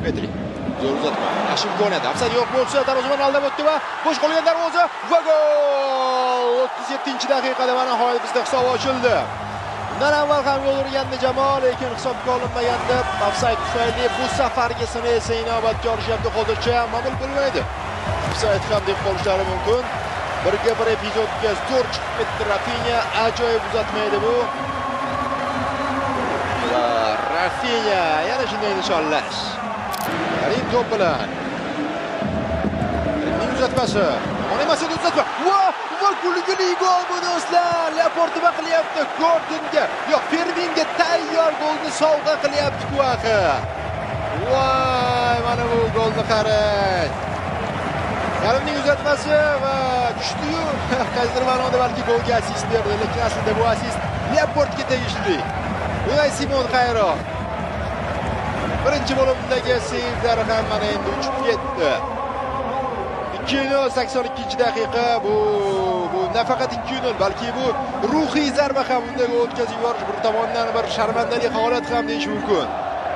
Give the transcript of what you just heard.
Pedri. Zo'r uzatma. Yaxshi imkoniyat. Afsad yo'q bo'lsa, darvozabon aldab o'tdi va bo'sh qolgan darvoza va gol! 37-daqiqada mana nihoyat bizda hisob ochildi. Undan avval ham gol urgandi jamoa, lekin hisobga olinmaganda ofsayd tufayli bu safargisini esa inobatga olishyapti. Hozircha ma'lum bo'lmaydi. Ofsayd ham deb qolishlari mumkin. Birga bir epizodga zo'r chiqib ketdi Rafinha, ajoyib uzatma edi bu. Va Rafinha yana shunday nishonlash. Karim to'p bilan. Karimning uzatmasi. Ona emas edi uzatma. Va kulgili gol bu do'stlar. Laporte nima qilyapti? Gordonga, yo'q, Ferminga tayyor golni sovg'a qilyapti bu axir. Voy, mana bu golni qarang. Karimning uzatmasi va kuchli-yu, qaysidir ma'noda balki golga assist berdi, lekin aslida bu assist Laportega tegishli. Unai Simon Xayro. Birinchi bo'limdagi seyvlari ham mana endi uchib ketdi. 2-0 82-daqiqa bu nafaqat 2-0, balki bu ruhiy zarba ham bunday o'tkazib yuborish bir tomondan bir sharmandalik holat ham deyish mumkin.